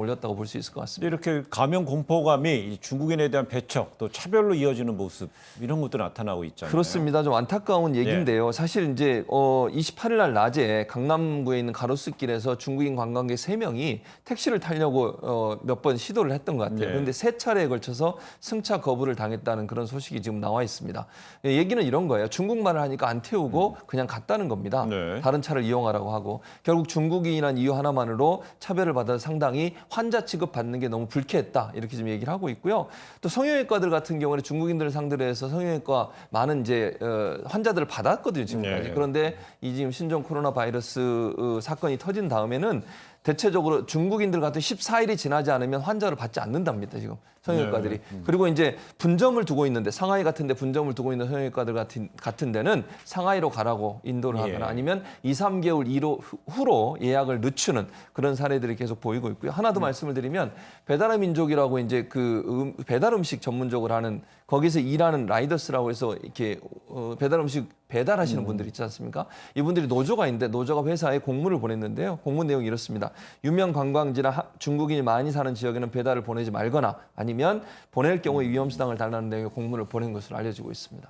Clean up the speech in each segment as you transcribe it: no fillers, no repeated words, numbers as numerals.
올렸다고 볼 수 있을 것 같습니다. 이렇게 감염 공포감이 중국인에 대한 배척 또 차별로 이어지는 모습 이런 것도 나타나고 있잖아요. 그렇습니다. 좀 안타까운 얘기인데요. 사실 이제 28일 날 낮에 강남구에 있는 가로수길에서 중국인 관광객 3명이 택시를 타려고 몇 번 시도를 했던 것 같아요. 그런데 3차례에 걸쳐서 승차 거부를 당했다는 그런 소식이 지금 나와 있습니다. 얘기는 이런 거예요. 중국말을 하니까 안 태우고 그냥 갔다는 겁니다. 네. 다른 차를 이용하라고 하고 결국 중국인이라는 이유 하나만으로 차별을 받아서 상당히 환자 취급받는 게 너무 불쾌했다 이렇게 지금 얘기를 하고 있고요. 또 성형외과들 같은 경우는 중국인들을 상대로 해서 성형외과 많은 이제 환자들을 받았거든요 지금까지. 네. 그런데 이 지금 신종 코로나 바이러스 사건이 터진 다음에는 대체적으로 중국인들 같은 14일이 지나지 않으면 환자를 받지 않는답니다 지금 성형외과들이. 네. 그리고 이제 분점을 두고 있는데 상하이 같은데 분점을 두고 있는 성형외과들 같은 데는 상하이로 가라고 인도를 하거나 아니면 2, 3개월 후로 예약을 늦추는 그런 사례들이 계속 보이고 있고요. 하나 더 말씀을 드리면 배달의 민족이라고 이제 그 배달 음식 전문적으로 하는 거기서 일하는 라이더스라고 해서 이렇게 배달 음식 배달하시는 분들 있지 않습니까? 이분들이 노조가 있는데 노조가 회사에 공문을 보냈는데요. 공문 내용이 이렇습니다. 유명 관광지나 중국인이 많이 사는 지역에는 배달을 보내지 말거나 아니면 보낼 경우에 위험수당을 달라는 내용의 공문을 보낸 것으로 알려지고 있습니다.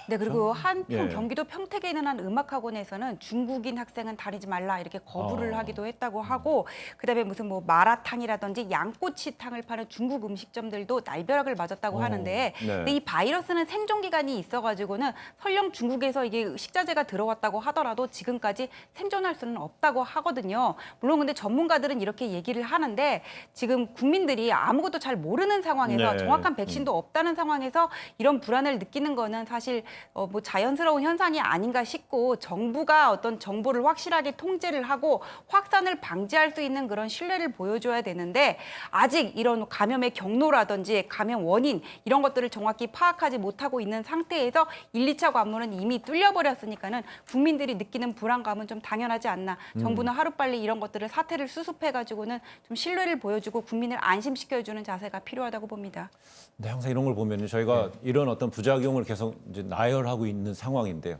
네, 그리고 한편 예. 경기도 평택에 있는 한 음악학원에서는 중국인 학생은 다니지 말라 이렇게 거부를 하기도 했다고 하고 그다음에 무슨 뭐 마라탕이라든지 양꼬치탕을 파는 중국 음식점들도 날벼락을 맞았다고 하는데 네. 근데 이 바이러스는 생존 기간이 있어가지고는 설령 중국에서 이게 식자재가 들어왔다고 하더라도 지금까지 생존할 수는 없다고 하거든요. 물론 근데 전문가들은 이렇게 얘기를 하는데 지금 국민들이 아무것도 잘 모르는 상황에서 네. 정확한 백신도 없다는 상황에서 이런 불안을 느끼는 거는 사실 뭐 자연스러운 현상이 아닌가 싶고 정부가 어떤 정보를 확실하게 통제를 하고 확산을 방지할 수 있는 그런 신뢰를 보여줘야 되는데 아직 이런 감염의 경로라든지 감염 원인 이런 것들을 정확히 파악하지 못하고 있는 상태에서 1, 2차 관문은 이미 뚫려버렸으니까는 국민들이 느끼는 불안감은 좀 당연하지 않나. 정부는 하루빨리 이런 것들을 사태를 수습해가지고는 좀 신뢰를 보여주고 국민을 안심시켜주는 자세가 필요하다고 봅니다. 네, 항상 이런 걸 보면 저희가 이런 어떤 부작용을 계속 이제 나열하고 있는 상황인데요.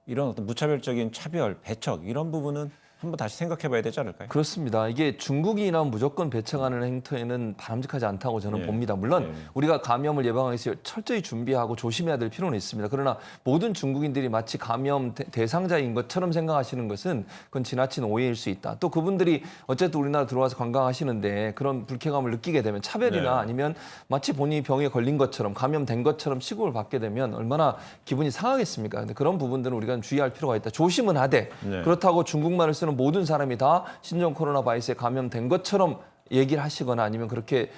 이런 어떤 무차별적인 차별, 배척 이런 부분은 한번 다시 생각해봐야 되지 않을까요? 그렇습니다. 이게 중국인이란 무조건 배척하는 행태는 바람직하지 않다고 저는 예. 봅니다. 물론 예. 우리가 감염을 예방하기 위해서 철저히 준비하고 조심해야 될 필요는 있습니다. 그러나 모든 중국인들이 마치 감염 대상자인 것처럼 생각하시는 것은 그건 지나친 오해일 수 있다. 또 그분들이 어쨌든 우리나라 들어와서 관광하시는데 그런 불쾌감을 느끼게 되면 차별이나 네. 아니면 마치 본인이 병에 걸린 것처럼 감염된 것처럼 취급을 받게 되면 얼마나 기분이 상하겠습니까? 근데 그런 부분들은 우리가 주의할 필요가 있다. 조심은 하되 네. 그렇다고 중국말을 쓰는 모든 사람이 다 신종 코로나 바이러스에 감염된 것처럼 얘기를 하시거나 아니면 그렇게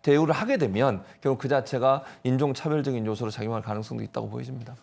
대우를 하게 되면 결국 그 자체가 인종차별적인 요소로 작용할 가능성도 있다고 보여집니다.